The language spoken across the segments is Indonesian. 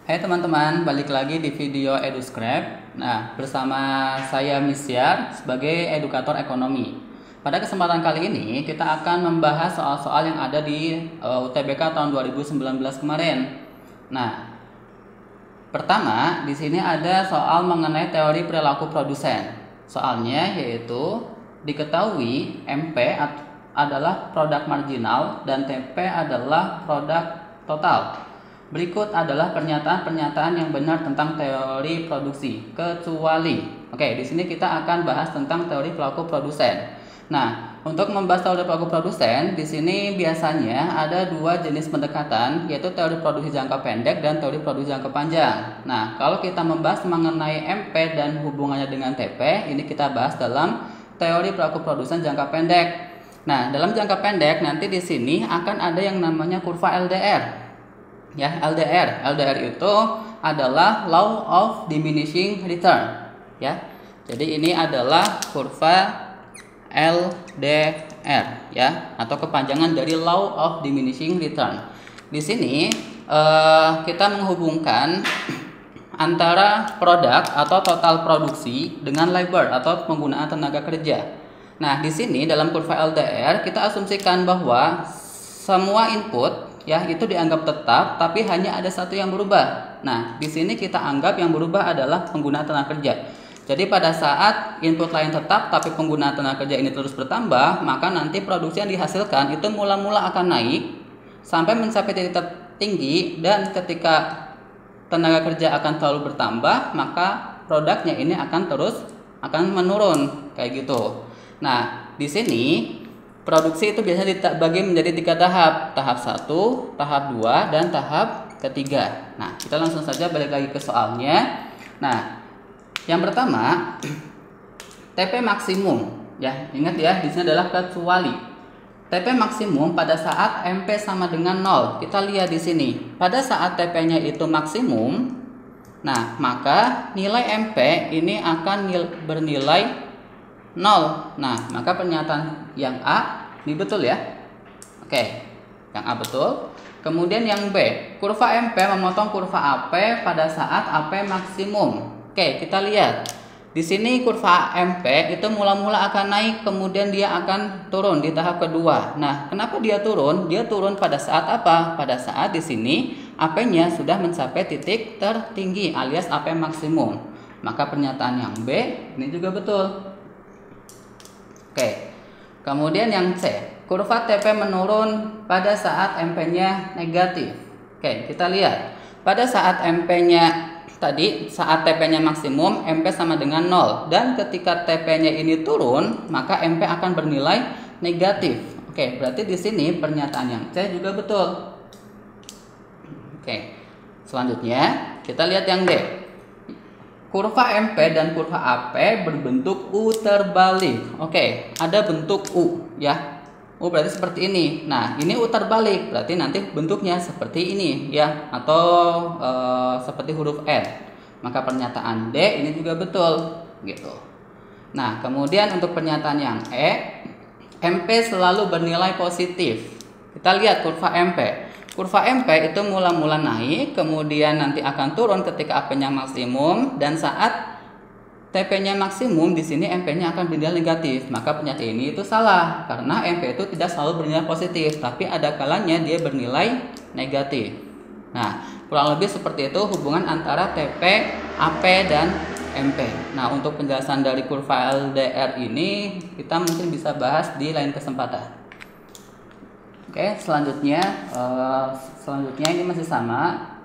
Hai teman-teman, balik lagi di video EduScrap. Nah, bersama saya Misyar sebagai edukator ekonomi. Pada kesempatan kali ini kita akan membahas soal-soal yang ada di UTBK tahun 2019 kemarin. Nah, pertama di sini ada soal mengenai teori perilaku produsen. Soalnya yaitu diketahui MP adalah produk marginal dan TP adalah produk total. Berikut adalah pernyataan-pernyataan yang benar tentang teori produksi, kecuali. Oke, di sini kita akan bahas tentang teori perilaku produsen. Nah, untuk membahas teori perilaku produsen, di sini biasanya ada dua jenis pendekatan, yaitu teori produksi jangka pendek dan teori produksi jangka panjang. Nah, kalau kita membahas mengenai MP dan hubungannya dengan TP, ini kita bahas dalam teori perilaku produsen jangka pendek. Nah, dalam jangka pendek nanti di sini akan ada yang namanya kurva LDR. Ya, LDR itu adalah law of diminishing return, ya. Jadi ini adalah kurva LDR, ya, atau kepanjangan dari law of diminishing return. Di sini kita menghubungkan antara produk atau total produksi dengan labor atau penggunaan tenaga kerja. Nah, di sini dalam kurva LDR kita asumsikan bahwa semua input ya itu dianggap tetap, tapi hanya ada satu yang berubah. Nah, di sini kita anggap yang berubah adalah penggunaan tenaga kerja. Jadi pada saat input lain tetap tapi penggunaan tenaga kerja ini terus bertambah, maka nanti produksi yang dihasilkan itu mula-mula akan naik sampai mencapai titik tertinggi, dan ketika tenaga kerja akan terlalu bertambah, maka produknya ini akan menurun kayak gitu. Nah, di sini produksi itu biasanya dibagi menjadi 3 tahap. Tahap 1, tahap 2, dan tahap ketiga. Nah, kita langsung saja balik lagi ke soalnya. Nah, yang pertama TP maksimum. Ya, ingat ya, di sini adalah kecuali. TP maksimum pada saat MP sama dengan 0. Kita lihat di sini. Pada saat TP-nya itu maksimum, nah, maka nilai MP ini akan bernilai 0. Nah, maka pernyataan yang A ini betul ya. Oke, yang A betul. Kemudian yang B, kurva MP memotong kurva AP pada saat AP maksimum. Oke, kita lihat. Di sini kurva MP itu mula-mula akan naik, kemudian dia akan turun di tahap kedua. Nah, kenapa dia turun? Dia turun pada saat apa? Pada saat di sini AP-nya sudah mencapai titik tertinggi alias AP maksimum. Maka pernyataan yang B ini juga betul. Oke, kemudian yang C, kurva TP menurun pada saat MP-nya negatif. Oke, kita lihat. Pada saat MP-nya tadi, saat TP-nya maksimum, MP sama dengan 0. Dan ketika TP-nya ini turun, maka MP akan bernilai negatif. Oke, berarti di sini pernyataan yang C juga betul. Oke, selanjutnya kita lihat yang D. Kurva MP dan kurva AP berbentuk U terbalik. Oke, ada bentuk U ya. U berarti seperti ini. Nah, ini U terbalik, berarti nanti bentuknya seperti ini ya, atau seperti huruf N. Maka pernyataan D ini juga betul gitu. Nah, kemudian untuk pernyataan yang E, MP selalu bernilai positif. Kita lihat kurva MP. Kurva MP itu mula-mula naik, kemudian nanti akan turun ketika AP-nya maksimum, dan saat TP-nya maksimum di sini MP-nya akan bernilai negatif. Maka pernyataan ini itu salah, karena MP itu tidak selalu bernilai positif, tapi ada kalanya dia bernilai negatif. Nah, kurang lebih seperti itu hubungan antara TP, AP, dan MP. Nah, untuk penjelasan dari kurva LDR ini kita mungkin bisa bahas di lain kesempatan. Oke, selanjutnya ini masih sama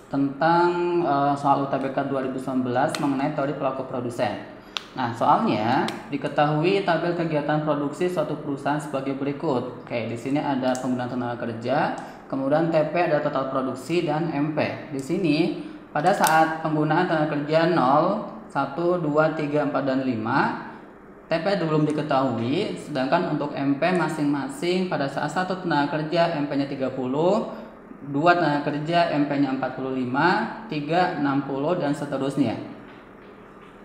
tentang soal UTBK 2019 mengenai teori perilaku produsen. Nah, soalnya diketahui tabel kegiatan produksi suatu perusahaan sebagai berikut. Oke, di sini ada penggunaan tenaga kerja, kemudian TP ada total produksi, dan MP. Di sini pada saat penggunaan tenaga kerja 0, 1, 2, 3, 4, dan 5, TP belum diketahui, sedangkan untuk MP masing-masing pada saat 1 tenaga kerja MP-nya 30, 2 tenaga kerja MP-nya 45, 3, 60, dan seterusnya.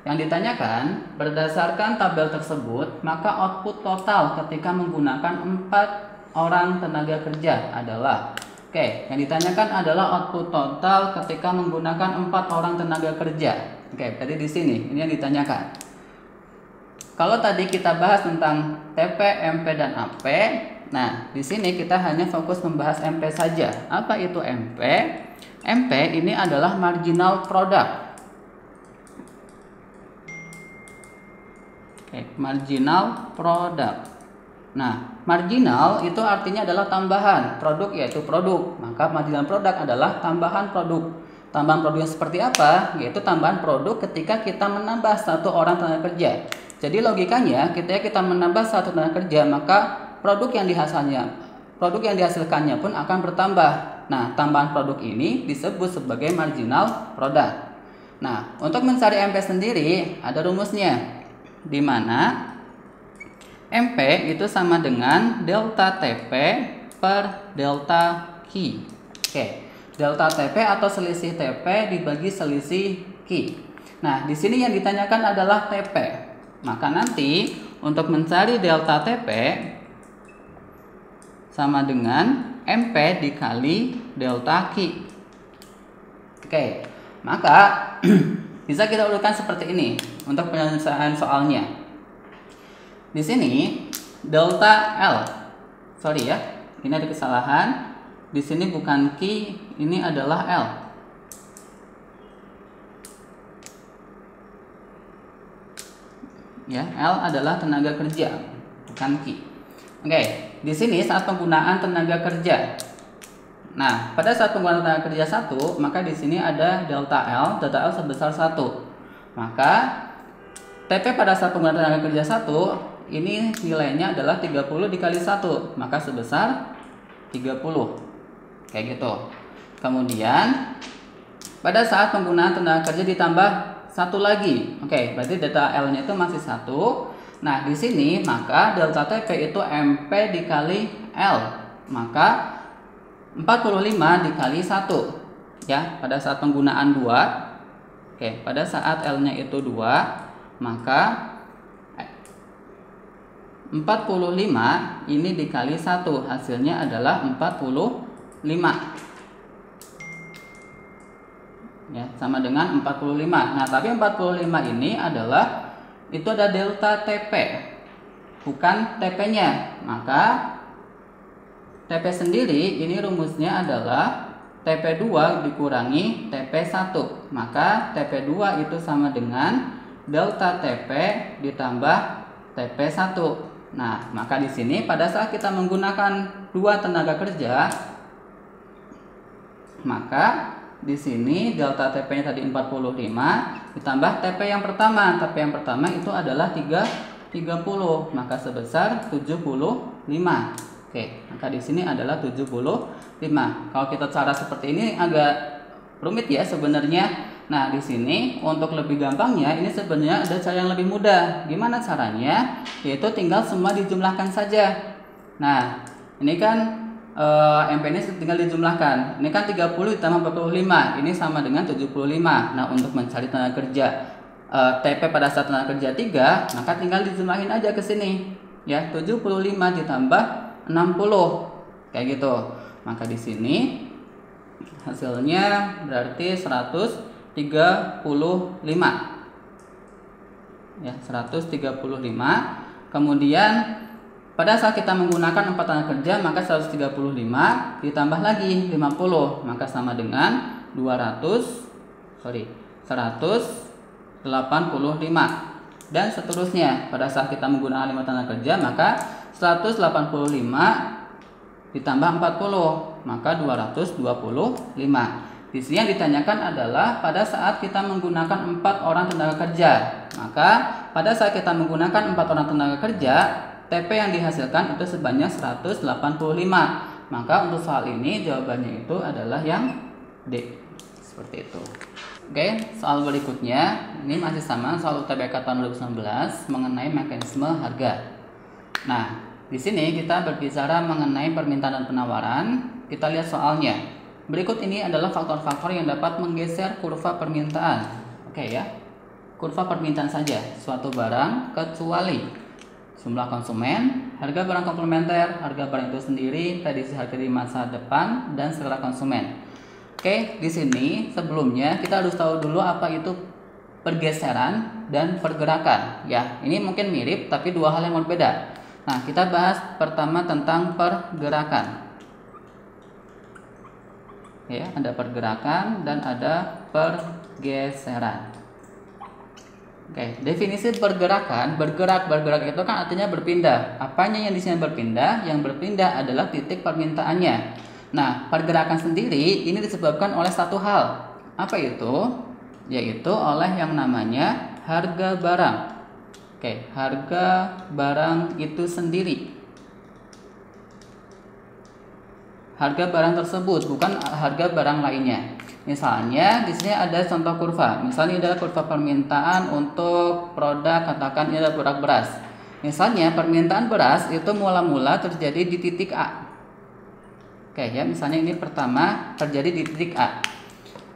Yang ditanyakan, berdasarkan tabel tersebut, maka output total ketika menggunakan 4 orang tenaga kerja adalah Oke, yang ditanyakan adalah output total ketika menggunakan 4 orang tenaga kerja. Oke, tadi di sini ini yang ditanyakan. Kalau tadi kita bahas tentang TP, MP, dan AP, nah di sini kita hanya fokus membahas MP saja. Apa itu MP? MP ini adalah marginal product. Oke, marginal product. Nah, marginal itu artinya adalah tambahan, produk yaitu produk. Maka marginal product adalah tambahan produk. Tambahan produk yang seperti apa? Yaitu tambahan produk ketika kita menambah 1 orang tenaga kerja. Jadi logikanya ketika kita menambah 1 tenaga kerja, maka produk yang dihasilkannya pun akan bertambah. Nah, tambahan produk ini disebut sebagai marginal product. Nah, untuk mencari MP sendiri ada rumusnya, di mana MP itu sama dengan delta TP per delta Q. Oke, delta TP atau selisih TP dibagi selisih Q. Nah, di sini yang ditanyakan adalah TP. Maka nanti untuk mencari delta TP sama dengan MP dikali delta Q. Oke, maka bisa kita urutkan seperti ini untuk penyelesaian soalnya. Di sini delta L, sorry ya, ini ada kesalahan. Di sini bukan Q, ini adalah L. Ya, L adalah tenaga kerja, bukan Q. Oke, di sini saat penggunaan tenaga kerja. Nah, pada saat penggunaan tenaga kerja 1, maka di sini ada delta L sebesar 1. Maka TP pada saat penggunaan tenaga kerja 1 ini nilainya adalah 30 dikali 1, maka sebesar 30. Kayak gitu. Kemudian pada saat penggunaan tenaga kerja ditambah 1 lagi. Oke, berarti delta L-nya itu masih 1. Nah, di sini maka delta TP itu MP dikali L. Maka 45 dikali 1. Ya, pada saat penggunaan 2. Oke, pada saat L-nya itu 2, maka 45 ini dikali 1, hasilnya adalah 45. Ya, sama dengan 45. Nah, tapi 45 ini adalah itu ada delta TP, bukan TP-nya. Maka TP sendiri ini rumusnya adalah TP2 dikurangi TP1. Maka TP2 itu sama dengan delta TP ditambah TP1. Nah, maka di sini pada saat kita menggunakan 2 tenaga kerja, maka di sini delta TP-nya tadi 45 ditambah TP yang pertama. TP yang pertama itu adalah 30, maka sebesar 75. Oke, maka di sini adalah 75. Kalau kita cara seperti ini agak rumit ya sebenarnya. Nah, di sini untuk lebih gampangnya ini sebenarnya ada cara yang lebih mudah. Gimana caranya? Yaitu tinggal semua dijumlahkan saja. Nah, ini kan MP ini tinggal dijumlahkan. Ini kan 30 ditambah 45, ini sama dengan 75. Nah, untuk mencari tenaga kerja TP pada saat tenaga kerja 3, maka tinggal dijumlahin aja ke sini. Ya, 75 ditambah 60. Kayak gitu. Maka di sini hasilnya berarti 135. Ya, 135. Kemudian pada saat kita menggunakan 4 tenaga kerja, maka 135 ditambah lagi 50, maka sama dengan 185. Dan seterusnya, pada saat kita menggunakan 5 tenaga kerja, maka 185 ditambah 40, maka 225. Di sini yang ditanyakan adalah pada saat kita menggunakan 4 orang tenaga kerja. Maka pada saat kita menggunakan 4 orang tenaga kerja, TP yang dihasilkan itu sebanyak 185. Maka untuk soal ini jawabannya itu adalah yang D. Seperti itu. Oke, soal berikutnya ini masih sama soal UTBK tahun 2019 mengenai mekanisme harga. Nah, di sini kita berbicara mengenai permintaan dan penawaran. Kita lihat soalnya. Berikut ini adalah faktor-faktor yang dapat menggeser kurva permintaan. Oke ya. Kurva permintaan saja suatu barang kecuali jumlah konsumen, harga barang komplementer, harga barang itu sendiri, prediksi harga di masa depan, dan selera konsumen. Oke, di sini sebelumnya kita harus tahu dulu apa itu pergeseran dan pergerakan. Ya, ini mungkin mirip tapi dua hal yang berbeda. Nah, kita bahas pertama tentang pergerakan. Ya, ada pergerakan dan ada pergeseran. Oke, definisi pergerakan, bergerak itu kan artinya berpindah. Apanya yang di sini berpindah? Yang berpindah adalah titik permintaannya. Nah, pergerakan sendiri ini disebabkan oleh satu hal. Apa itu? Yaitu oleh yang namanya harga barang. Oke, harga barang itu sendiri. Harga barang tersebut, bukan harga barang lainnya. Misalnya di sini ada contoh kurva. Misalnya ini adalah kurva permintaan untuk produk, katakan ini adalah produk beras. Misalnya permintaan beras itu mula-mula terjadi di titik A. Oke ya, misalnya ini pertama terjadi di titik A.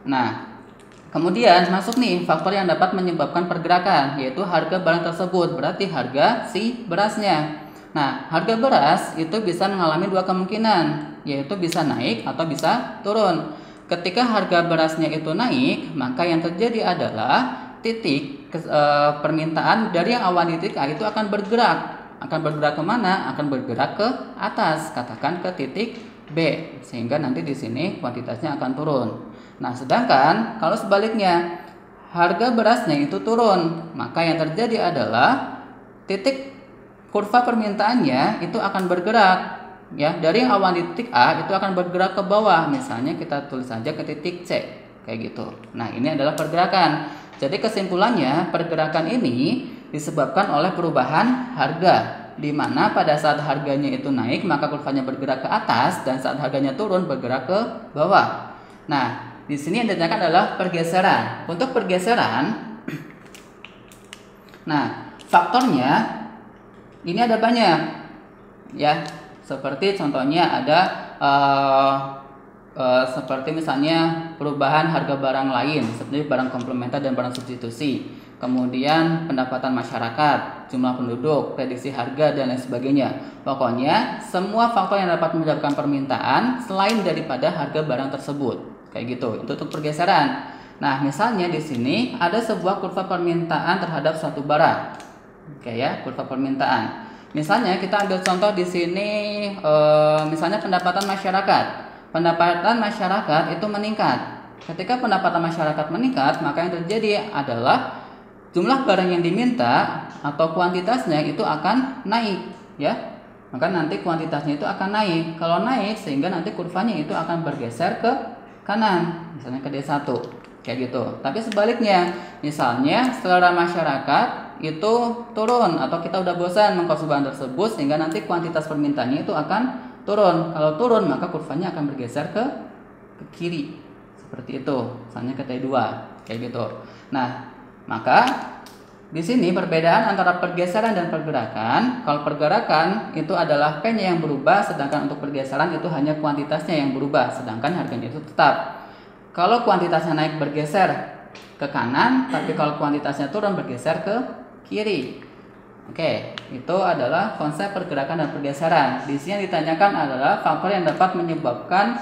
Nah, kemudian masuk nih faktor yang dapat menyebabkan pergerakan, yaitu harga barang tersebut, berarti harga si berasnya. Nah, harga beras itu bisa mengalami dua kemungkinan, yaitu bisa naik atau bisa turun. Ketika harga berasnya itu naik, maka yang terjadi adalah titik permintaan dari yang awal di titik A itu akan bergerak. Akan bergerak kemana? Akan bergerak ke atas, katakan ke titik B, sehingga nanti di sini kuantitasnya akan turun. Nah, sedangkan kalau sebaliknya harga berasnya itu turun, maka yang terjadi adalah titik kurva permintaannya itu akan bergerak, ya, dari yang awal di titik A itu akan bergerak ke bawah. Misalnya kita tulis saja ke titik C, kayak gitu. Nah, ini adalah pergerakan. Jadi kesimpulannya pergerakan ini disebabkan oleh perubahan harga, di mana pada saat harganya itu naik maka kurvanya bergerak ke atas, dan saat harganya turun bergerak ke bawah. Nah, di sini yang ditanyakan adalah pergeseran. Untuk pergeseran, nah faktornya ini ada banyak, ya. Seperti contohnya ada seperti misalnya perubahan harga barang lain, seperti barang komplementer dan barang substitusi. Kemudian pendapatan masyarakat, jumlah penduduk, prediksi harga dan lain sebagainya. Pokoknya semua faktor yang dapat menyebabkan permintaan selain daripada harga barang tersebut. Kayak gitu. Itu untuk pergeseran. Nah, misalnya di sini ada sebuah kurva permintaan terhadap suatu barang. Oke ya, kurva permintaan. Misalnya kita ambil contoh di sini, misalnya pendapatan masyarakat. Pendapatan masyarakat itu meningkat. Ketika pendapatan masyarakat meningkat, maka yang terjadi adalah jumlah barang yang diminta atau kuantitasnya itu akan naik, ya. Maka nanti kuantitasnya itu akan naik. Kalau naik, sehingga nanti kurvanya itu akan bergeser ke kanan, misalnya ke D1, kayak gitu. Tapi sebaliknya, misalnya selera masyarakat itu turun atau kita udah bosan mengkonsumsi bahan tersebut, sehingga nanti kuantitas permintaannya itu akan turun. Kalau turun maka kurvanya akan bergeser ke kiri seperti itu, misalnya ke T2 kayak gitu. Nah, maka di sini perbedaan antara pergeseran dan pergerakan. Kalau pergerakan itu adalah P-nya yang berubah, sedangkan untuk pergeseran itu hanya kuantitasnya yang berubah, sedangkan harganya itu tetap. Kalau kuantitasnya naik bergeser ke kanan, tapi kalau kuantitasnya turun bergeser ke kiri. Oke, itu adalah konsep pergerakan dan pergeseran. Di sini yang ditanyakan adalah faktor yang dapat menyebabkan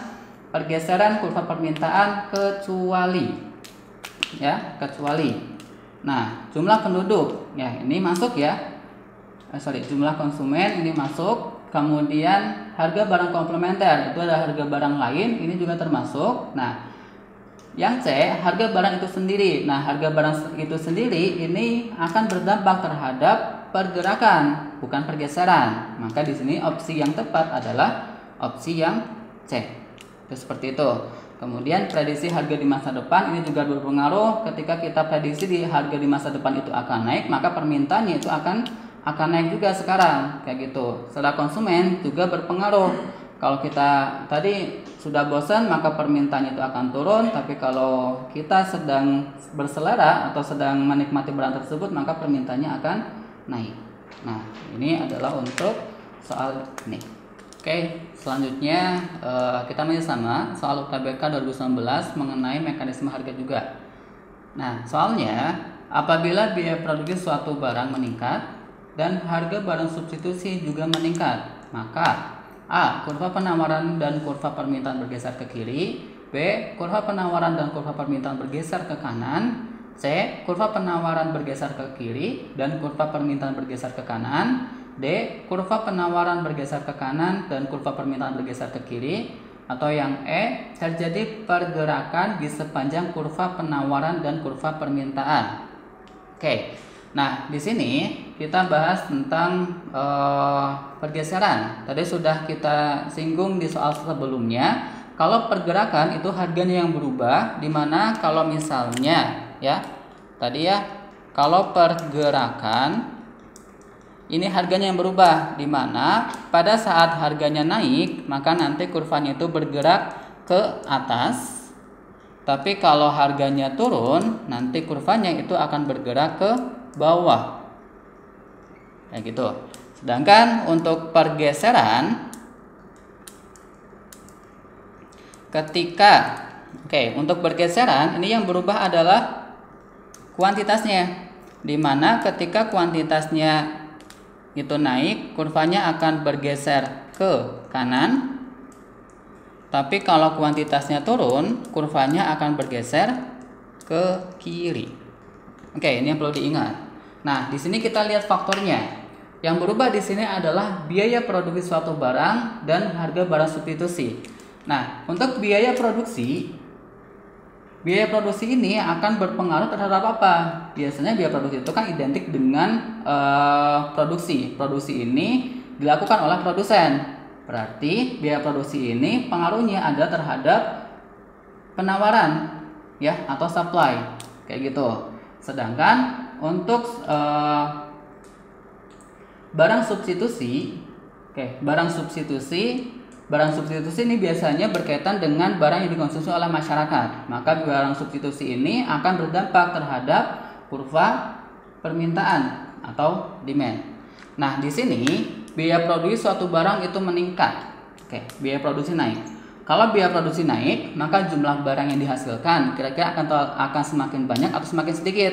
pergeseran kurva permintaan kecuali, ya, kecuali. Nah, jumlah penduduk, ya, ini masuk ya. Jumlah konsumen ini masuk. Kemudian harga barang komplementer itu ada harga barang lain, ini juga termasuk. Nah, yang C, harga barang itu sendiri. Nah, harga barang itu sendiri ini akan berdampak terhadap pergerakan, bukan pergeseran. Maka di sini opsi yang tepat adalah opsi yang C. Itu seperti itu. Kemudian prediksi harga di masa depan ini juga berpengaruh. Ketika kita prediksi di harga di masa depan itu akan naik, maka permintaannya itu akan naik juga sekarang, kayak gitu. Secara konsumen juga berpengaruh. Kalau kita tadi sudah bosan maka permintaan itu akan turun, tapi kalau kita sedang berselera atau sedang menikmati barang tersebut maka permintaannya akan naik. Nah, ini adalah untuk soal ini. Oke, selanjutnya kita masih sama soal UTBK 2019 mengenai mekanisme harga juga. Nah, soalnya apabila biaya produksi suatu barang meningkat, dan harga barang substitusi juga meningkat, maka A. Kurva penawaran dan kurva permintaan bergeser ke kiri. B. Kurva penawaran dan kurva permintaan bergeser ke kanan. C. Kurva penawaran bergeser ke kiri dan kurva permintaan bergeser ke kanan. D. Kurva penawaran bergeser ke kanan dan kurva permintaan bergeser ke kiri. Atau yang E. Terjadi pergerakan di sepanjang kurva penawaran dan kurva permintaan. Oke. Nah, di sini kita bahas tentang pergeseran. Tadi sudah kita singgung di soal sebelumnya. Kalau pergerakan itu harganya yang berubah, dimana kalau misalnya ya, tadi ya, kalau pergerakan ini harganya yang berubah, dimana pada saat harganya naik, maka nanti kurvanya itu bergerak ke atas. Tapi kalau harganya turun, nanti kurvanya itu akan bergerak ke bawah, kayak gitu. Sedangkan untuk pergeseran, untuk pergeseran ini yang berubah adalah kuantitasnya, dimana ketika kuantitasnya itu naik, kurvanya akan bergeser ke kanan. Tapi kalau kuantitasnya turun, kurvanya akan bergeser ke kiri. Oke, ini yang perlu diingat. Nah, di sini kita lihat faktornya. Yang berubah di sini adalah biaya produksi suatu barang dan harga barang substitusi. Nah, untuk biaya produksi ini akan berpengaruh terhadap apa? Biasanya biaya produksi itu kan identik dengan produksi. Produksi ini dilakukan oleh produsen. Berarti biaya produksi ini pengaruhnya ada terhadap penawaran, ya, atau supply, kayak gitu. Sedangkan untuk barang substitusi, barang substitusi ini biasanya berkaitan dengan barang yang dikonsumsi oleh masyarakat. Maka barang substitusi ini akan berdampak terhadap kurva permintaan atau demand. Nah, di sini biaya produksi suatu barang itu meningkat. Biaya produksi naik. Kalau biaya produksi naik, maka jumlah barang yang dihasilkan kira-kira akan semakin banyak atau semakin sedikit.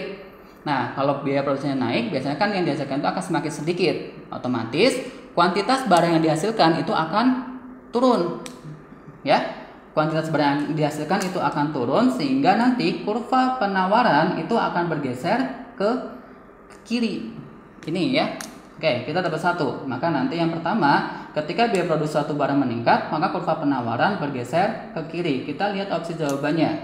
Nah, kalau biaya produksinya naik, biasanya kan yang dihasilkan itu akan semakin sedikit. Otomatis kuantitas barang yang dihasilkan itu akan turun, ya. Kuantitas barang yang dihasilkan itu akan turun sehingga nanti kurva penawaran itu akan bergeser ke kiri. Ini ya. Oke, kita dapat satu. Maka nanti yang pertama, ketika biaya produksi suatu barang meningkat, maka kurva penawaran bergeser ke kiri. Kita lihat opsi jawabannya.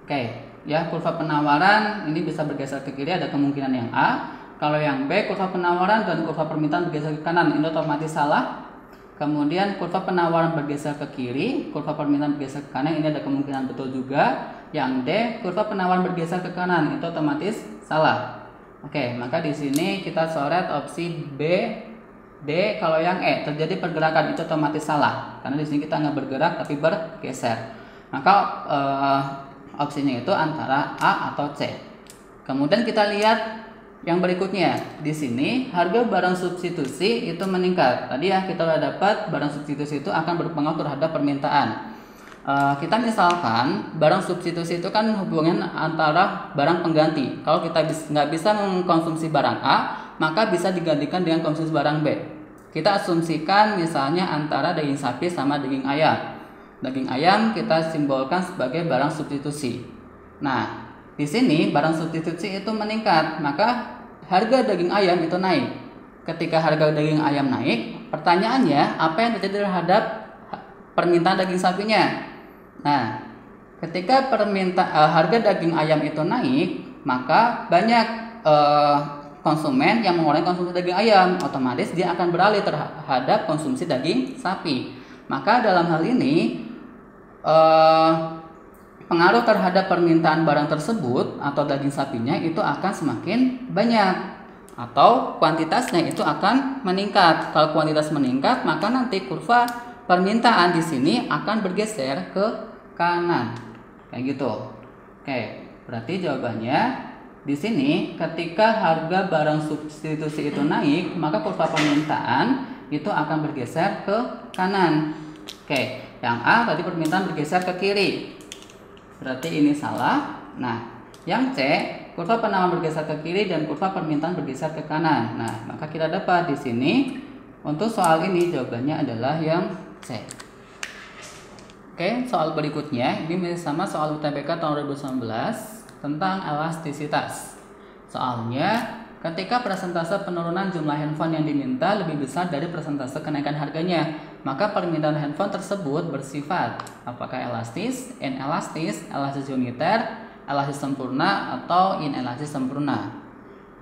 Oke, ya, kurva penawaran ini bisa bergeser ke kiri, ada kemungkinan yang A. Kalau yang B, kurva penawaran dan kurva permintaan bergeser ke kanan, ini otomatis salah. Kemudian kurva penawaran bergeser ke kiri, kurva permintaan bergeser ke kanan, ini ada kemungkinan betul juga. Yang D, kurva penawaran bergeser ke kanan, itu otomatis salah. Oke, maka di sini kita coret opsi B, D. Kalau yang E, terjadi pergerakan, itu otomatis salah, karena di sini kita nggak bergerak tapi bergeser. Maka opsinya itu antara A atau C. Kemudian kita lihat yang berikutnya. Di sini harga barang substitusi itu meningkat. Tadi ya kita udah dapat barang substitusi itu akan berpengaruh terhadap permintaan. Kita misalkan barang substitusi itu kan hubungan antara barang pengganti. Kalau kita nggak bisa mengkonsumsi barang A, maka bisa digantikan dengan konsumsi barang B. Kita asumsikan misalnya antara daging sapi sama daging ayam. Daging ayam kita simbolkan sebagai barang substitusi. Nah, di sini barang substitusi itu meningkat, maka harga daging ayam itu naik. Ketika harga daging ayam naik, pertanyaannya apa yang terjadi terhadap permintaan daging sapinya? Nah, ketika harga daging ayam itu naik, maka banyak konsumen yang mengurangi konsumsi daging ayam, otomatis dia akan beralih terhadap konsumsi daging sapi. Maka dalam hal ini pengaruh terhadap permintaan barang tersebut atau daging sapinya itu akan semakin banyak atau kuantitasnya itu akan meningkat. Kalau kuantitas meningkat, maka nanti kurva permintaan di sini akan bergeser ke kanan, kayak gitu. Oke, berarti jawabannya di sini ketika harga barang substitusi itu naik, maka kurva permintaan itu akan bergeser ke kanan. Oke, yang A tadi permintaan bergeser ke kiri. Berarti ini salah. Nah, yang C kurva penawaran bergeser ke kiri dan kurva permintaan bergeser ke kanan. Nah, maka kita dapat di sini untuk soal ini jawabannya adalah yang C. Oke, soal berikutnya ini masih sama soal UTBK tahun 2019 tentang elastisitas. Soalnya, ketika persentase penurunan jumlah handphone yang diminta lebih besar dari persentase kenaikan harganya, maka permintaan handphone tersebut bersifat apakah elastis, inelastis, elastis uniter, elastis sempurna, atau inelastis sempurna.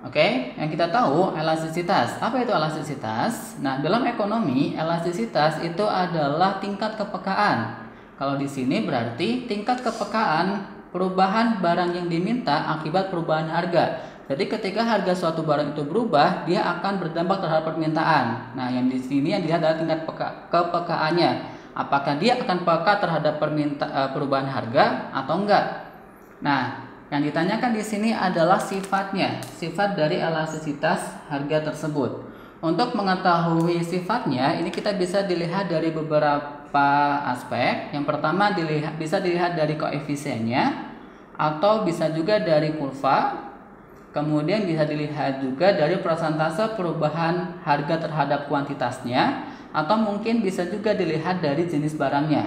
Oke, yang kita tahu elastisitas. Apa itu elastisitas? Nah, dalam ekonomi, elastisitas itu adalah tingkat kepekaan. Kalau di sini berarti tingkat kepekaan perubahan barang yang diminta akibat perubahan harga. Jadi ketika harga suatu barang itu berubah, dia akan berdampak terhadap permintaan. Nah, yang di sini yang dilihat adalah tingkat kepekaannya. Apakah dia akan peka terhadap perubahan harga atau enggak? Nah, yang ditanyakan di sini adalah sifatnya, sifat dari elastisitas harga tersebut. Untuk mengetahui sifatnya, ini kita bisa dilihat dari beberapa aspek. Yang pertama bisa dilihat dari koefisiennya, atau bisa juga dari kurva. Kemudian bisa dilihat juga dari persentase perubahan harga terhadap kuantitasnya, atau mungkin bisa juga dilihat dari jenis barangnya.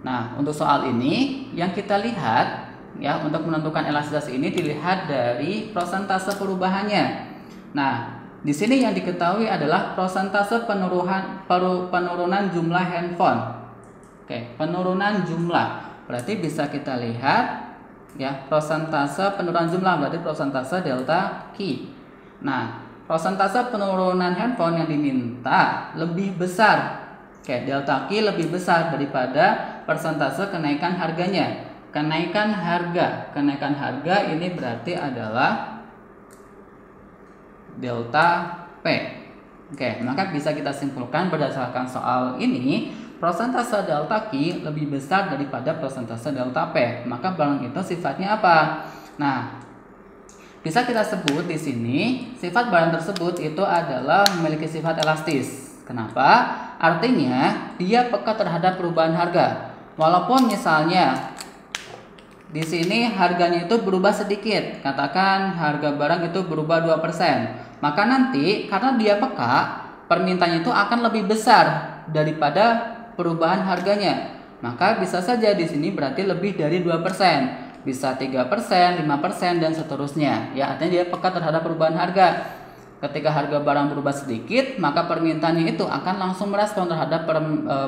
Nah, untuk soal ini yang kita lihat ya, untuk menentukan elastisitas ini dilihat dari persentase perubahannya. Nah, di sini yang diketahui adalah persentase penurunan jumlah handphone. Oke, penurunan jumlah. Berarti bisa kita lihat ya, persentase penurunan jumlah berarti persentase delta Q. Nah, persentase penurunan handphone yang diminta lebih besar. Oke, delta Q lebih besar daripada persentase kenaikan harganya. Kenaikan harga ini berarti adalah delta P. Oke, maka bisa kita simpulkan berdasarkan soal ini, persentase delta Q lebih besar daripada persentase delta P. Maka barang itu sifatnya apa? Nah, bisa kita sebut di sini sifat barang tersebut itu adalah memiliki sifat elastis. Kenapa? Artinya dia peka terhadap perubahan harga. Walaupun misalnya di sini harganya itu berubah sedikit, katakan harga barang itu berubah 2%, maka nanti karena dia peka, permintaannya itu akan lebih besar daripada perubahan harganya. Maka bisa saja di sini berarti lebih dari 2%, bisa 3%, 5% dan seterusnya. Ya, artinya dia peka terhadap perubahan harga. Ketika harga barang berubah sedikit, maka permintaannya itu akan langsung merespon terhadap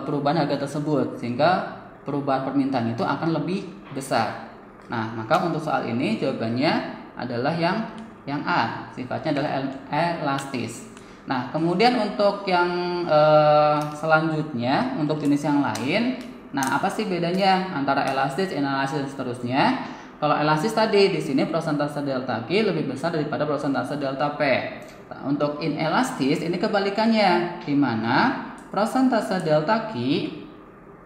perubahan harga tersebut, sehingga perubahan permintaan itu akan lebih besar. Nah, maka untuk soal ini jawabannya adalah yang A, sifatnya adalah elastis. Nah, kemudian untuk yang selanjutnya, untuk jenis yang lain, nah apa sih bedanya antara elastis, inelastis dan seterusnya? Kalau elastis tadi di sini persentase delta Q lebih besar daripada persentase delta P. Nah, untuk inelastis ini kebalikannya, di mana persentase delta Q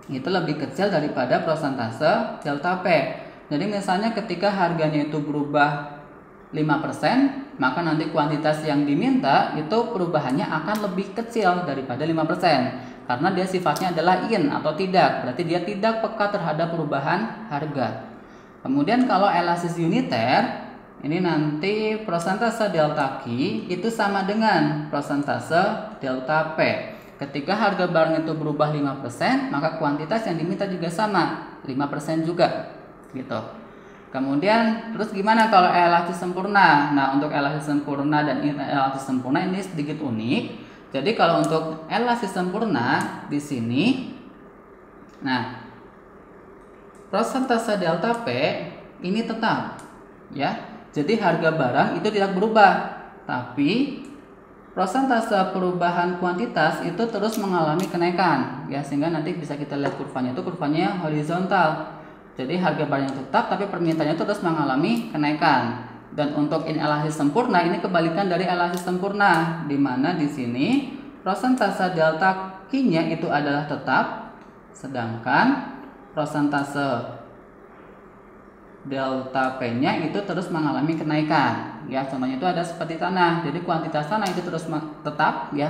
itu lebih kecil daripada persentase delta P. Jadi misalnya ketika harganya itu berubah 5%, maka nanti kuantitas yang diminta itu perubahannya akan lebih kecil daripada 5%. Karena dia sifatnya adalah in atau tidak, berarti dia tidak peka terhadap perubahan harga. Kemudian kalau elastis uniter, ini nanti persentase delta Q itu sama dengan persentase delta P. Ketika harga barang itu berubah 5%, maka kuantitas yang diminta juga sama, 5% juga. Gitu. Kemudian terus gimana kalau elastis sempurna? Nah, untuk elastis sempurna dan inelastis sempurna ini sedikit unik. Jadi kalau untuk elastis sempurna di sini, nah persentase delta P ini tetap, ya. Jadi harga barang itu tidak berubah, tapi persentase perubahan kuantitas itu terus mengalami kenaikan, ya, sehingga nanti bisa kita lihat kurvanya itu kurvanya horizontal. Jadi harga barangnya tetap tapi permintaannya terus mengalami kenaikan. Dan untuk inelastis sempurna ini kebalikan dari elastis sempurna, di mana di sini persentase delta Q-nya itu adalah tetap, sedangkan persentase delta P-nya itu terus mengalami kenaikan. Ya, contohnya itu ada seperti tanah. Jadi kuantitas tanah itu terus tetap, ya.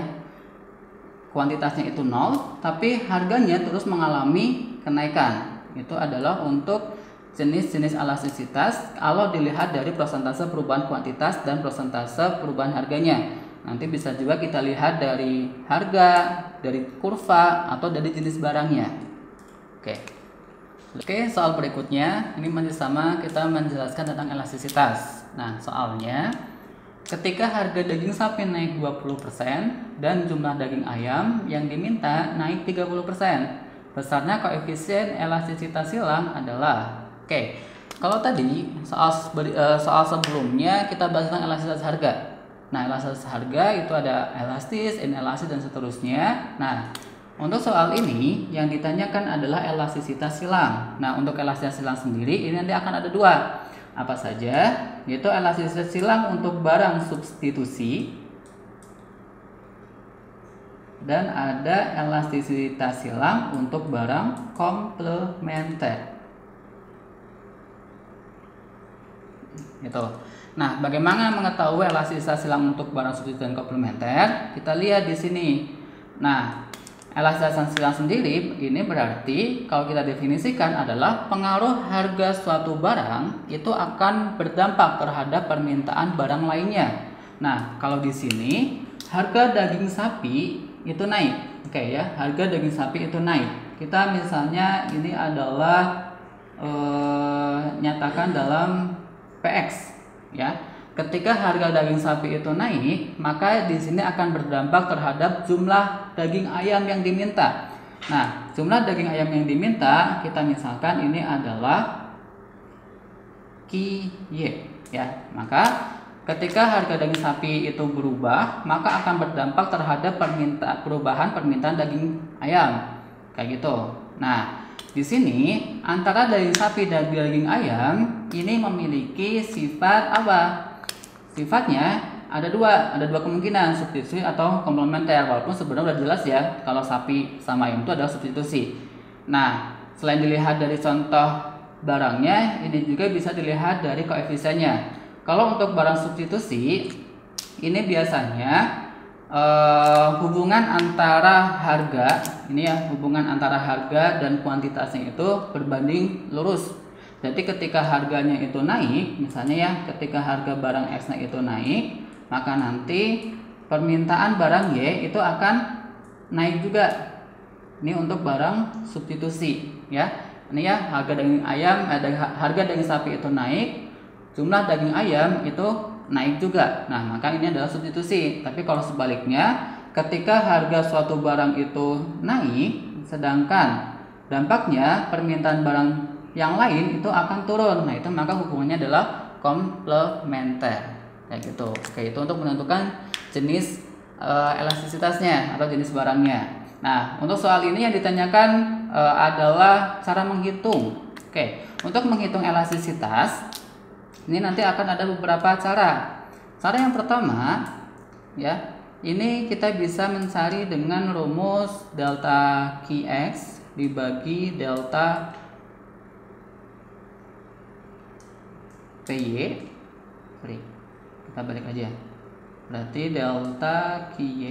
Kuantitasnya itu 0, tapi harganya terus mengalami kenaikan. Itu adalah untuk jenis-jenis elastisitas kalau dilihat dari persentase perubahan kuantitas dan persentase perubahan harganya. Nanti bisa juga kita lihat dari harga, dari kurva, atau dari jenis barangnya. Oke, soal berikutnya ini masih sama, kita menjelaskan tentang elastisitas. Nah, soalnya ketika harga daging sapi naik 20% dan jumlah daging ayam yang diminta naik 30%, besarnya koefisien elastisitas silang adalah. Kalau tadi soal sebelumnya kita bahas tentang elastisitas harga. Nah, elastisitas harga itu ada elastis, inelastis, dan seterusnya. Nah, untuk soal ini yang ditanyakan adalah elastisitas silang. Nah, untuk elastisitas silang sendiri ini nanti akan ada dua. Apa saja? Yaitu elastisitas silang untuk barang substitusi dan ada elastisitas silang untuk barang komplementer. Gitu. Nah, bagaimana mengetahui elastisitas silang untuk barang substitusi dan komplementer? Kita lihat di sini. Nah, elastisitas silang sendiri ini berarti kalau kita definisikan adalah pengaruh harga suatu barang itu akan berdampak terhadap permintaan barang lainnya. Nah, kalau di sini harga daging sapi itu naik. Harga daging sapi itu naik. Kita misalnya ini adalah nyatakan dalam PX ya. Ketika harga daging sapi itu naik, maka di sini akan berdampak terhadap jumlah daging ayam yang diminta. Nah, jumlah daging ayam yang diminta kita misalkan ini adalah QY ya. Maka ketika harga daging sapi itu berubah, maka akan berdampak terhadap perubahan permintaan daging ayam. Kayak gitu. Nah, di sini antara daging sapi dan daging ayam ini memiliki sifat apa? Sifatnya ada dua kemungkinan, substitusi atau komplementer. Walaupun sebenarnya udah jelas ya kalau sapi sama ayam itu adalah substitusi. Nah, selain dilihat dari contoh barangnya, ini juga bisa dilihat dari koefisiennya. Kalau untuk barang substitusi ini biasanya hubungan antara harga dan kuantitasnya itu berbanding lurus. Jadi ketika harganya itu naik, misalnya ya, ketika harga barang X itu naik, maka nanti permintaan barang Y itu akan naik juga. Ini untuk barang substitusi ya. Ini ya, harga daging sapi itu naik, jumlah daging ayam itu naik juga. Nah, maka ini adalah substitusi. Tapi kalau sebaliknya, ketika harga suatu barang itu naik, sedangkan dampaknya permintaan barang yang lain itu akan turun. Nah, itu maka hubungannya adalah komplementer. Kayak gitu. Itu untuk menentukan jenis elastisitasnya atau jenis barangnya. Nah, untuk soal ini yang ditanyakan adalah cara menghitung. Untuk menghitung elastisitas ini nanti akan ada beberapa cara. Cara yang pertama ya, ini kita bisa mencari dengan rumus delta Qx dibagi delta PY. Kita balik aja. Berarti delta QY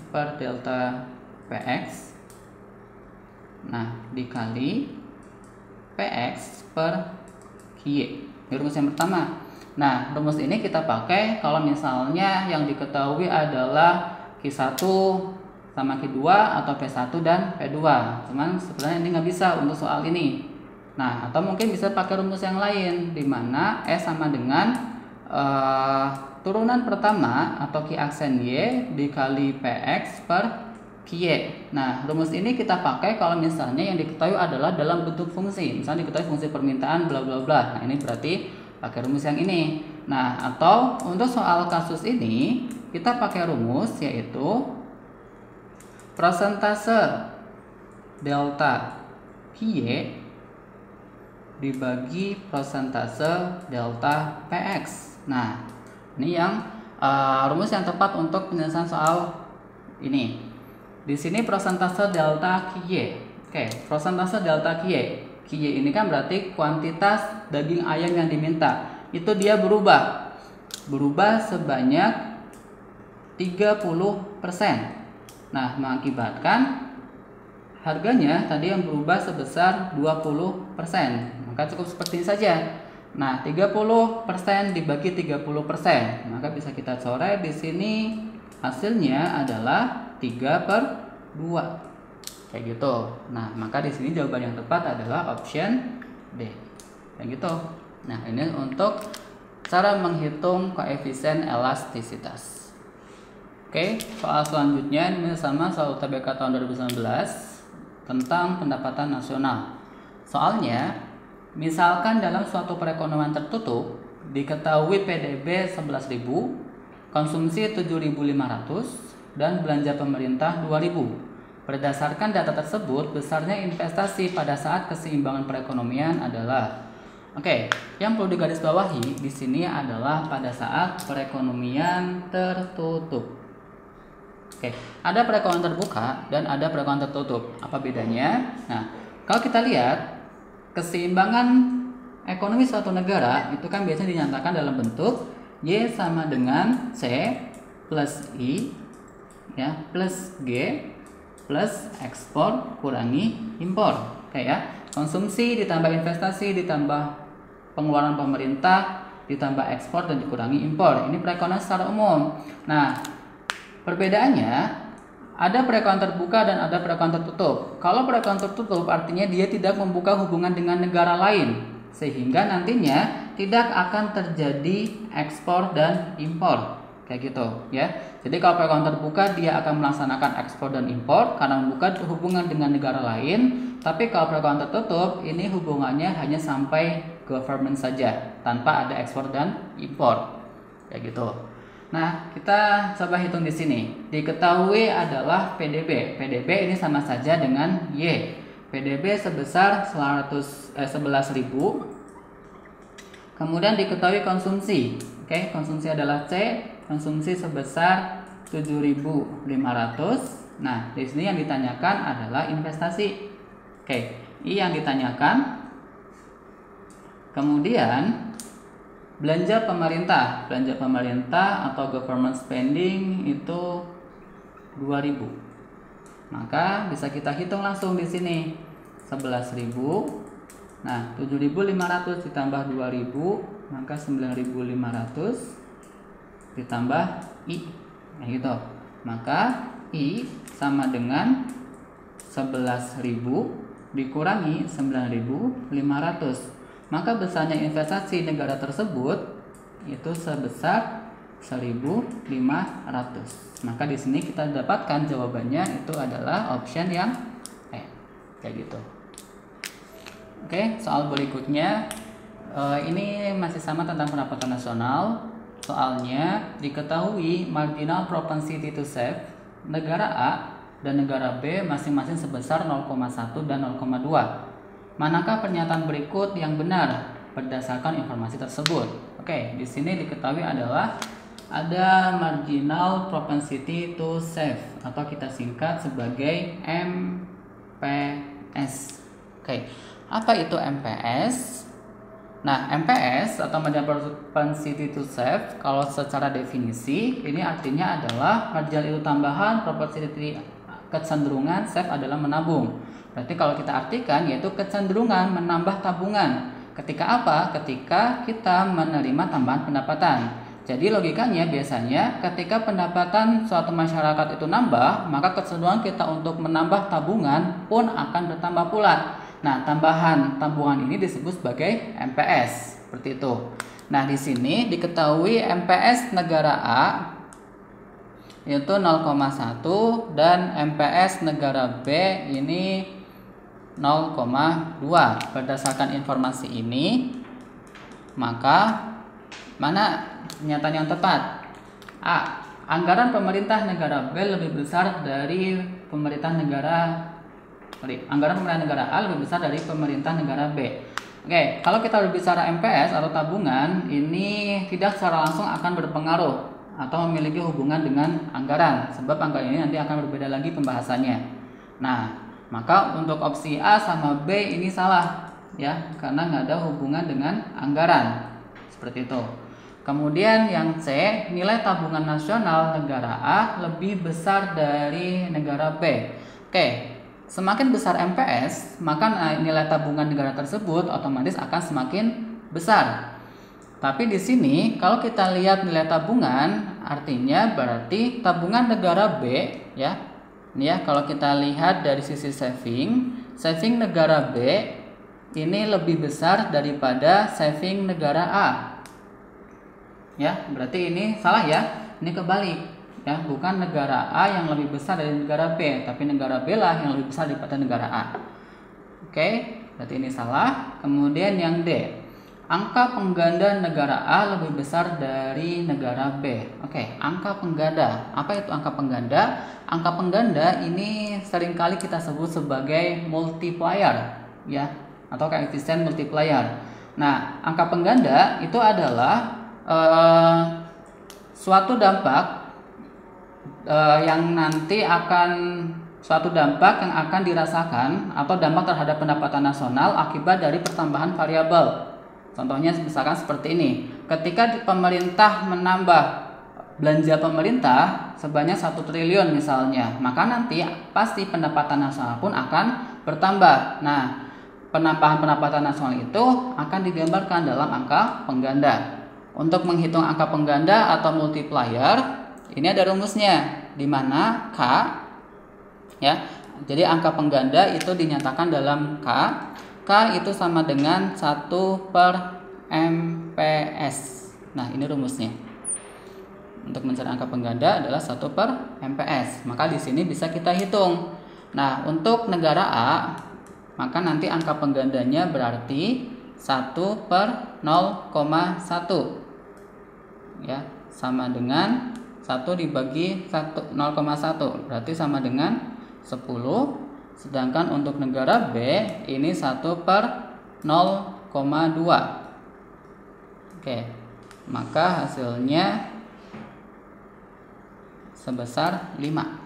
per delta PX. Nah, dikali PX per QY. Ini rumus yang pertama. Nah, rumus ini kita pakai kalau misalnya yang diketahui adalah Q1 sama Q2 atau P1 dan P2. Cuman sebenarnya ini nggak bisa untuk soal ini. Nah, atau mungkin bisa pakai rumus yang lain, di mana S sama dengan turunan pertama atau Q aksen Y dikali PX per QY. Nah, rumus ini kita pakai kalau misalnya yang diketahui adalah dalam bentuk fungsi. Misalnya diketahui fungsi permintaan bla bla bla. Nah, ini berarti pakai rumus yang ini. Nah, atau untuk soal kasus ini kita pakai rumus yaitu persentase delta QY dibagi persentase delta PX. Nah, ini yang rumus yang tepat untuk penyelesaian soal ini. Di sini persentase delta QY. Persentase delta QY. QY ini kan berarti kuantitas daging ayam yang diminta. Itu dia berubah sebanyak 30%. Nah, mengakibatkan harganya tadi yang berubah sebesar 20%. maka cukup seperti ini saja. Nah, 30% dibagi 30%, maka bisa kita coret di sini hasilnya adalah 3/2. Kayak gitu. Nah, maka di sini jawaban yang tepat adalah option D. Kayak gitu. Nah, ini untuk cara menghitung koefisien elastisitas. Oke, soal selanjutnya ini sama soal UTBK tahun 2019 tentang pendapatan nasional. Soalnya, misalkan dalam suatu perekonomian tertutup diketahui PDB 11.000, konsumsi 7.500 dan belanja pemerintah 2.000. Berdasarkan data tersebut, besarnya investasi pada saat keseimbangan perekonomian adalah yang perlu digarisbawahi di sini adalah pada saat perekonomian tertutup. Ada perekonomian terbuka dan ada perekonomian tertutup. Apa bedanya? Nah, kalau kita lihat keseimbangan ekonomi suatu negara itu kan biasanya dinyatakan dalam bentuk Y sama dengan C plus I ya plus G plus ekspor kurangi impor. Konsumsi ditambah investasi ditambah pengeluaran pemerintah ditambah ekspor dan dikurangi impor. Ini perekonomian secara umum. Nah, perbedaannya ada perekonomian terbuka dan ada perekonomian tertutup. Kalau perekonomian tertutup artinya dia tidak membuka hubungan dengan negara lain, sehingga nantinya tidak akan terjadi ekspor dan impor. Kayak gitu ya. Jadi kalau perekonomian terbuka dia akan melaksanakan ekspor dan impor karena membuka hubungan dengan negara lain. Tapi kalau perekonomian tertutup ini hubungannya hanya sampai government saja tanpa ada ekspor dan impor. Kayak gitu. Nah, kita coba hitung di sini. Diketahui adalah PDB. PDB ini sama saja dengan Y. PDB sebesar 11.000. Kemudian diketahui konsumsi. Konsumsi adalah C. Konsumsi sebesar 7.500. Nah, di sini yang ditanyakan adalah investasi. I yang ditanyakan. Kemudian belanja pemerintah atau government spending itu 2.000. Maka bisa kita hitung langsung di sini. 11.000. Nah, 7.500 ditambah 2.000, maka 9.500 ditambah I. Gitu. Maka I sama dengan 11.000 dikurangi 9.500. Maka besarnya investasi negara tersebut itu sebesar 1.500. Maka di sini kita dapatkan jawabannya itu adalah option yang kayak gitu. Soal berikutnya ini masih sama tentang pendapatan nasional. Soalnya diketahui marginal propensity to save negara A dan negara B masing-masing sebesar 0,1 dan 0,2. Manakah pernyataan berikut yang benar berdasarkan informasi tersebut? Di sini diketahui adalah ada marginal propensity to save atau kita singkat sebagai MPS. Apa itu MPS? Nah, MPS atau marginal propensity to save kalau secara definisi ini artinya adalah marginal itu tambahan, propensity kecenderungan, save adalah menabung. Berarti kalau kita artikan yaitu kecenderungan menambah tabungan. Ketika apa? Ketika kita menerima tambahan pendapatan. Jadi logikanya biasanya ketika pendapatan suatu masyarakat itu nambah, maka kecenderungan kita untuk menambah tabungan pun akan bertambah pula. Nah, tambahan tabungan ini disebut sebagai MPS. Seperti itu. Nah, di sini diketahui MPS negara A yaitu 0,1 dan MPS negara B ini 0,2. Berdasarkan informasi ini, maka mana pernyataan yang tepat? A. Anggaran pemerintah negara B lebih besar dari anggaran pemerintah negara A lebih besar dari pemerintah negara B. Kalau kita berbicara MPS atau tabungan, ini tidak secara langsung akan berpengaruh atau memiliki hubungan dengan anggaran, sebab anggaran ini nanti akan berbeda lagi pembahasannya. Nah, maka untuk opsi A sama B ini salah ya, karena nggak ada hubungan dengan anggaran. Seperti itu. Kemudian yang C, nilai tabungan nasional negara A lebih besar dari negara B. semakin besar MPS, maka nilai tabungan negara tersebut otomatis akan semakin besar. Tapi di sini kalau kita lihat nilai tabungan, artinya berarti tabungan negara B ya. Ini ya, kalau kita lihat dari sisi saving negara B ini lebih besar daripada saving negara A. Ya, berarti ini salah ya. Ini kebalik. Ya, bukan negara A yang lebih besar dari negara B, tapi negara B lah yang lebih besar daripada negara A. Oke, berarti ini salah. Kemudian yang D, angka pengganda negara A lebih besar dari negara B. Oke, angka pengganda. Apa itu angka pengganda? Angka pengganda ini seringkali kita sebut sebagai multiplier, ya, atau koefisien multiplier. Nah, angka pengganda itu adalah suatu dampak yang nanti akan suatu dampak yang akan dirasakan atau dampak terhadap pendapatan nasional akibat dari pertambahan variabel. Contohnya misalkan seperti ini. Ketika pemerintah menambah belanja pemerintah sebanyak 1 triliun misalnya, maka nanti pasti pendapatan nasional pun akan bertambah. Nah, penambahan pendapatan nasional itu akan digambarkan dalam angka pengganda. Untuk menghitung angka pengganda atau multiplier, ini ada rumusnya, di mana K ya. Jadi angka pengganda itu dinyatakan dalam K. K itu sama dengan 1/MPS. Nah, ini rumusnya. Untuk mencari angka pengganda adalah 1/MPS. Maka di sini bisa kita hitung. Nah, untuk negara A, maka nanti angka penggandanya berarti 1/0,1. Ya, sama dengan 1 dibagi 0,1 berarti sama dengan 10. Sedangkan untuk negara B ini 1/0,2. Oke, maka hasilnya sebesar 5.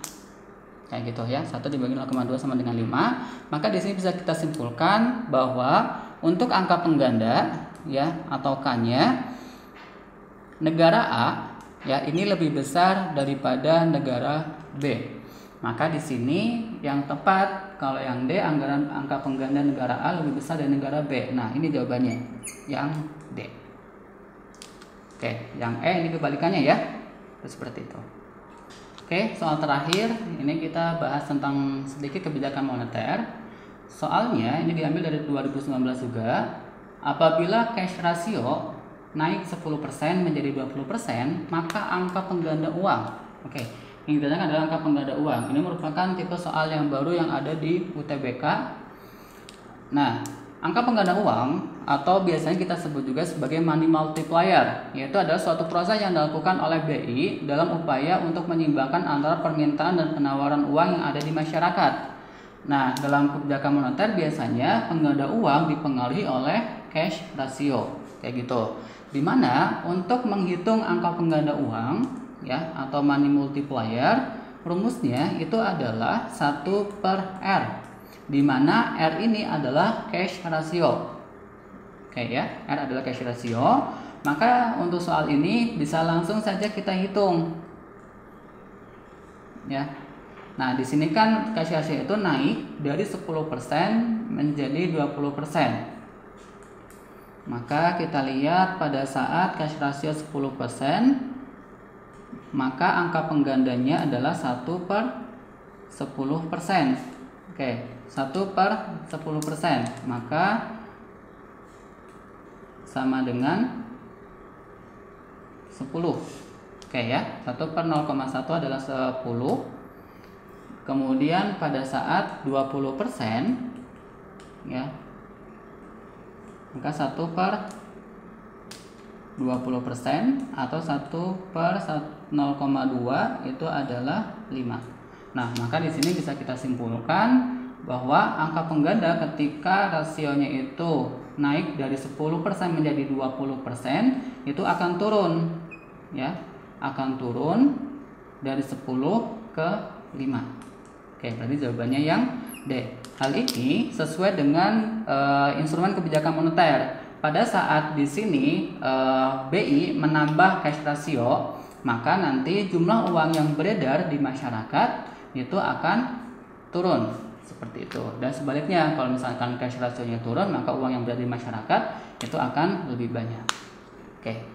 Kayak gitu ya, 1 dibagi 0,2 sama dengan 5. Maka di sini bisa kita simpulkan bahwa untuk angka pengganda ya atau K-nya, negara A ya ini lebih besar daripada negara B. Maka di sini yang tepat kalau yang D, angka pengganda negara A lebih besar dari negara B. Nah, ini jawabannya yang D. Oke, yang E ini kebalikannya ya. Seperti itu. Oke, soal terakhir ini kita bahas tentang sedikit kebijakan moneter. Soalnya ini diambil dari 2019 juga. Apabila cash ratio naik 10% menjadi 20%, maka angka pengganda uang. Oke, yang ditanyakan adalah angka pengganda uang. Ini merupakan tipe soal yang baru yang ada di UTBK. Nah, angka pengganda uang atau biasanya kita sebut juga sebagai money multiplier, yaitu adalah suatu proses yang dilakukan oleh BI dalam upaya untuk menyeimbangkan antara permintaan dan penawaran uang yang ada di masyarakat. Nah, dalam kebijakan moneter biasanya pengganda uang dipengaruhi oleh cash ratio, kayak gitu. Dimana untuk menghitung angka pengganda uang ya atau money multiplier, rumusnya itu adalah 1/R, dimana R ini adalah cash ratio. Oke ya, R adalah cash ratio. Maka untuk soal ini bisa langsung saja kita hitung ya. Nah, di sini kan cash ratio itu naik dari 10% menjadi 20%. Maka kita lihat pada saat cash ratio 10%, maka angka penggandanya adalah 1/10%. Oke, 1/10%, maka sama dengan 10. Oke ya, 1/0,1 adalah 10. Kemudian pada saat 20% ya, maka 1/20% atau 1/0,2 itu adalah 5. Nah, maka di sini bisa kita simpulkan bahwa angka pengganda ketika rasionya itu naik dari 10% menjadi 20% itu akan turun ya, akan turun dari 10 ke 5. Oke, berarti jawabannya yang D. Hal ini sesuai dengan instrumen kebijakan moneter. Pada saat di sini BI menambah cash ratio, maka nanti jumlah uang yang beredar di masyarakat itu akan turun. seperti itu. Dan sebaliknya, kalau misalkan cash ratio-nya turun, maka uang yang berada di masyarakat itu akan lebih banyak. Oke.